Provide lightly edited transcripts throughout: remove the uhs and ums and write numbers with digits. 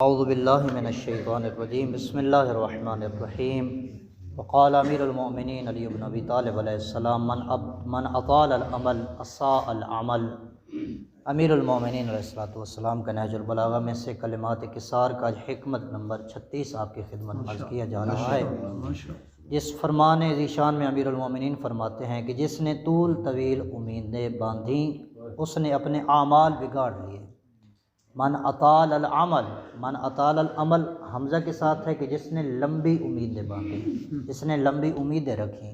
औज़ु बिल्लाहि मिनश्शैतानिर्रजीम बिस्मिल्लाहिर्रहमानिर्रहीम वक़ाल अमीरुल मोमिनीन अली इब्न अबी तालिब अलैहिस्सलाम मन अताल अल अमल असा अल अमल। अमीरुल मोमिनीन अलैहिस्सलातु वस्सलाम का नहजुल बलागा में से कलिमात किसार का हिकमत नंबर 36 आपकी खिदमत में अर्ज़ किया जा रहा है। जिस फरमान ज़ीशान में अमीरुल मोमिनीन फरमाते हैं कि जिसने तूल तवील उम्मीदें बांधी उसने अपने आमाल बिगाड़ लिए। मन अताल अल अमल, मन अताल अल अमल हमज़ा के साथ है कि जिसने लंबी उम्मीदें बांधी, जिसने लंबी उम्मीदें रखी।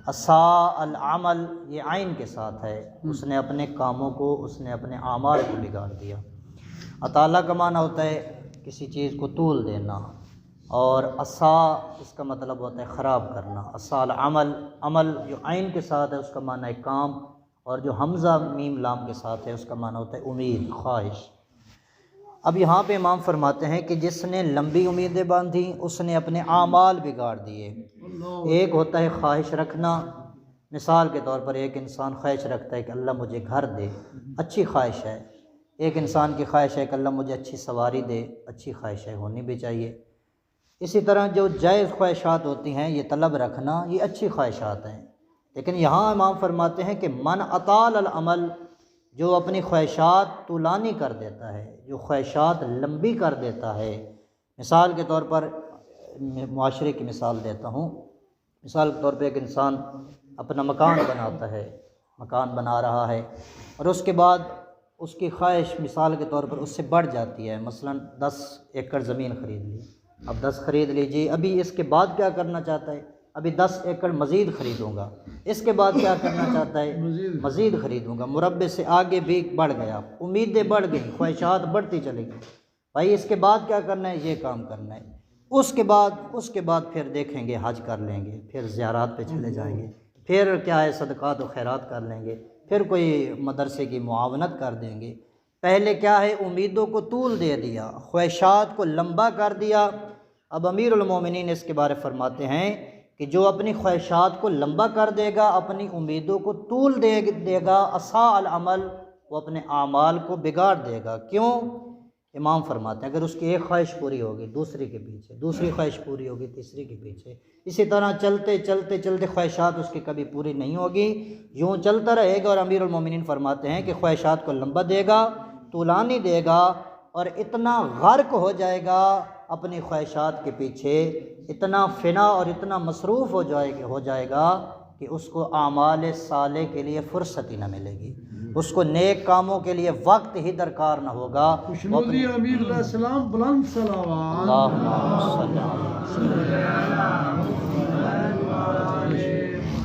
असा अल अमल ये आइन के साथ है, उसने अपने कामों को, उसने अपने आमाल को बिगाड़ दिया। अताला का माना होता है किसी चीज़ को तूल देना, और असा इसका मतलब होता है ख़राब करना। असा अल अमल, अमल जो आइन के साथ है उसका माना है काम, और जो हमज़ा मीम लाम के साथ है उसका माना होता है उम्मीद, ख्वाहिश। अब यहाँ पे इमाम फरमाते हैं कि जिसने लंबी उम्मीदें बांधी उसने अपने आमाल बिगाड़ दिए। एक होता है ख्वाहिश रखना, मिसाल के तौर पर एक इंसान ख्वाहिश रखता है कि अल्लाह मुझे घर दे, अच्छी ख्वाहिश है। एक इंसान की ख्वाहिश है कि अल्लाह मुझे अच्छी सवारी दे, अच्छी ख्वाहिश है, होनी भी चाहिए। इसी तरह जो जायज़ ख्वाहिशात होती हैं, ये तलब रखना, ये अच्छी ख्वाहिशात हैं। लेकिन यहाँ इमाम फरमाते हैं कि मन अताल अल अमल, जो अपनी ख्वाहिशात तुलानी कर देता है, जो ख्वाहिशात लंबी कर देता है। मिसाल के तौर पर मुआशरे की मिसाल देता हूँ। मिसाल के तौर पर एक इंसान अपना मकान बनाता है, मकान बना रहा है, और उसके बाद उसकी ख्वाहिश मिसाल के तौर पर उससे बढ़ जाती है। मसलन 10 एकड़ ज़मीन ख़रीद ली, अब 10 ख़रीद लीजिए, अभी इसके बाद क्या करना चाहता है, अभी 10 एकड़ मज़ीद ख़रीदूँगा। इसके बाद क्या करना चाहता है, मज़ीद ख़रीदूँगा। मुरब्बे से आगे भी बढ़ गया, उम्मीदें बढ़ गई, ख्वाहिशात बढ़ती चली गई। भाई इसके बाद क्या करना है, ये काम करना है। उसके बाद फिर देखेंगे, हज कर लेंगे, फिर ज़ियारात पे चले जाएंगे, फिर क्या है सदक़ात व खैरात कर लेंगे, फिर कोई मदरसे की मुआवनत कर देंगे। पहले क्या है, उम्मीदों को तूल दे दिया, ख्वाहिशात को लंबा कर दिया। अब अमीरुल मोमिनीन इसके बारे फरमाते हैं कि जो अपनी ख्वाहिशात को लंबा कर देगा, अपनी उम्मीदों को तूल देगा, असा अल अमल, वो अपने आमाल को बिगाड़ देगा। क्यों? इमाम फरमाते हैं अगर उसकी एक ख्वाहिश पूरी होगी दूसरी के पीछे, दूसरी ख्वाहिश पूरी होगी तीसरी के पीछे, इसी तरह चलते चलते चलते ख्वाहिशात उसकी कभी पूरी नहीं होगी, यूँ चलता रहेगा। और अमीरुल मोमिनीन फरमाते हैं कि ख्वाहिशात को लंबा देगा, तुलानी देगा, और इतना गर्क हो जाएगा अपनी ख्वाहिशात के पीछे, इतना फ़िना और इतना मसरूफ़ हो जाएगा कि उसको आमाल साले के लिए फ़ुर्सत ही न मिलेगी, उसको नेक कामों के लिए वक्त ही दरकार न होगा।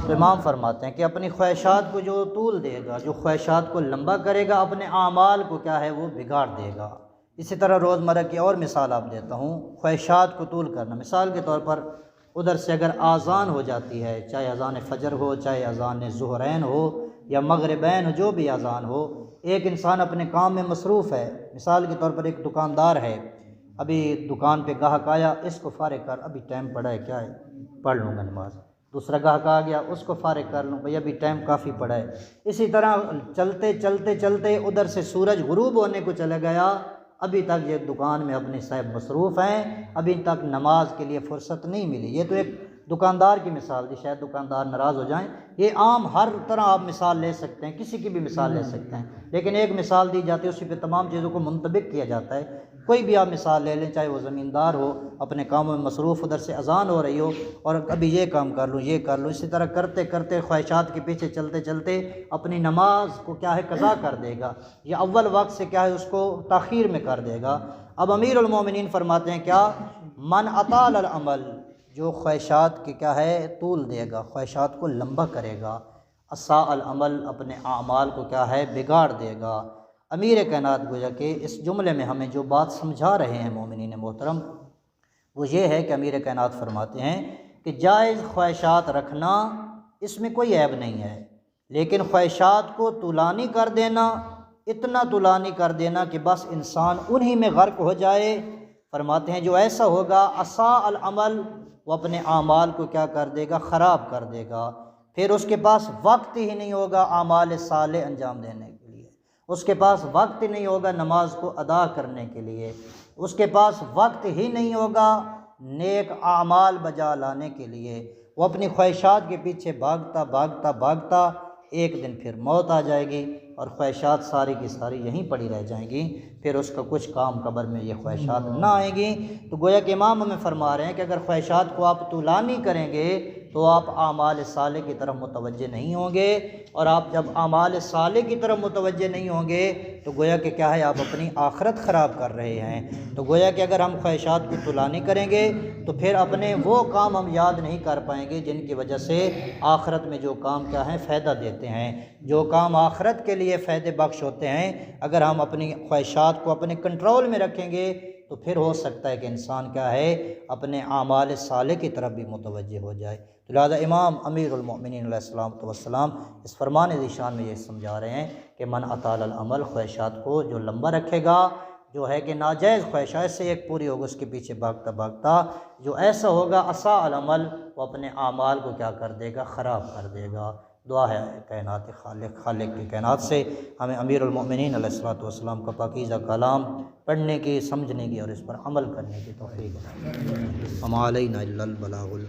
तो इमाम फरमाते हैं कि अपनी ख्वाहिशात को जो तूल देगा, जो ख्वाहिशात को लंबा करेगा, अपने आमाल को क्या है वो बिगाड़ देगा। इसी तरह रोज़मर्रा की और मिसाल आप देता हूँ, ख्वाहिशात को तूल करना। मिसाल के तौर पर उधर से अगर आज़ान हो जाती है, चाहे अज़ान फ़जर हो, चाहे अज़ान ज़ुहरैन हो या मग़रिबैन हो, जो भी अज़ान हो, एक इंसान अपने काम में मसरूफ़ है। मिसाल के तौर पर एक दुकानदार है, अभी दुकान पे गाहक आया, इसको फ़ारिग कर, अभी टाइम पड़ा है, क्या है, पढ़ लूँगा नमाज़। दूसरा गाहक आ गया, उसको फ़ारिग कर लूँ, भाई अभी टाइम काफ़ी पड़ा है। इसी तरह चलते चलते चलते उधर से सूरज गुरूब होने को चला गया, अभी तक ये दुकान में अपने साहब मसरूफ़ हैं, अभी तक नमाज के लिए फ़ुर्सत नहीं मिली। ये तो एक दुकानदार की मिसाल दी, शायद दुकानदार नाराज़ हो जाएं। ये आम हर तरह आप मिसाल ले सकते हैं, किसी की भी मिसाल ले सकते हैं, लेकिन एक मिसाल दी जाती है, उसी पे तमाम चीज़ों को मुंतबिक किया जाता है। कोई भी आप मिसाल ले लें, चाहे वो ज़मींदार हो, अपने कामों में मसरूफ़, उधर से अज़ान हो रही हो और अभी ये काम कर लूँ, ये कर लूँ, इसी तरह करते करते ख्वाहिशात के पीछे चलते चलते अपनी नमाज को क्या है कज़ा कर देगा, या अव्वल वक्त से क्या है उसको ताख़ीर में कर देगा। अब अमीरुल मोमिनीन फरमाते हैं क्या, मन अताल अल अमल, जो ख्वाहिशात के क्या है तूल देगा, ख्वाहिशात को लंबा करेगा, असा अल अमल, अपने आमाल को क्या है बिगाड़ देगा। अमीर कायनात गोया के इस जुमले में हमें जो बात समझा रहे हैं मोमिनीन मोहतरम, वो ये है कि अमीर कायनात फरमाते हैं कि जायज़ ख्वाहिशात रखना इसमें कोई ऐब नहीं है, लेकिन ख्वाहिशात को तुलानी कर देना, इतना तुलानी कर देना कि बस इंसान उन्हीं में गर्क हो जाए। फरमाते हैं जो ऐसा होगा, असा अल अमल, वो अपने आमाल को क्या कर देगा, ख़राब कर देगा। फिर उसके पास वक्त ही नहीं होगा आमाल साले अंजाम देने के लिए, उसके पास वक्त नहीं होगा नमाज को अदा करने के लिए, उसके पास वक्त ही नहीं होगा नेक आमाल बजा लाने के लिए। वो अपनी ख्वाहिशात के पीछे भागता भागता भागता एक दिन फिर मौत आ जाएगी और ख्वाहिशात सारी की सारी यहीं पड़ी रह जाएंगी, फिर उसका कुछ काम कब्र में ये ख्वाहिशात ना आएंगी। तो गोया कि इमाम हमें फरमा रहे हैं कि अगर ख्वाहिशात को आप तुलानी करेंगे तो आप आमाल साले की तरफ मुतवज्जे नहीं होंगे, और आप जब आमाल साले की तरफ मुतवज्जे नहीं होंगे तो गोया कि क्या है, आप अपनी आखिरत ख़राब कर रहे हैं। तो गोया कि अगर हम ख्वाहिशात को तुलानी करेंगे तो फिर अपने वो काम हम याद नहीं कर पाएंगे जिनकी वजह से आखिरत में जो काम क्या है फ़ायदा देते हैं, जो काम आखिरत के लिए फ़ायदे बख्श होते हैं। अगर हम अपनी ख्वाहिशात को अपने कंट्रोल में रखेंगे तो फिर हो सकता है कि इंसान क्या है अपने आमाल साले की तरफ भी मुतवज्जे हो जाए। तो लिहाजा इमाम अमीरुल मोमिनीन अलैहिस्सलातु वस्सलाम इस फरमान ज़ीशान में ये समझा रहे हैं कि मन अताल अमल, ख्वाहिशात को जो लंबा रखेगा, जो है कि नाजायज़ ख्वाहिशात से एक पूरी होगी उसके पीछे भागता भागता जो ऐसा होगा असा अल अमल, वो अपने आमाल को क्या कर देगा, ख़राब कर देगा। दुआ है कायनात खालिक की कायनात से हमें अमीरुल मोमिनीन अलैहिस्सलातु वस्सलाम का पाकीज़ा कलाम पढ़ने की, समझने की और इस पर अमल करने की तौफ़ीक़। हमालैना इल्लल बलागुल।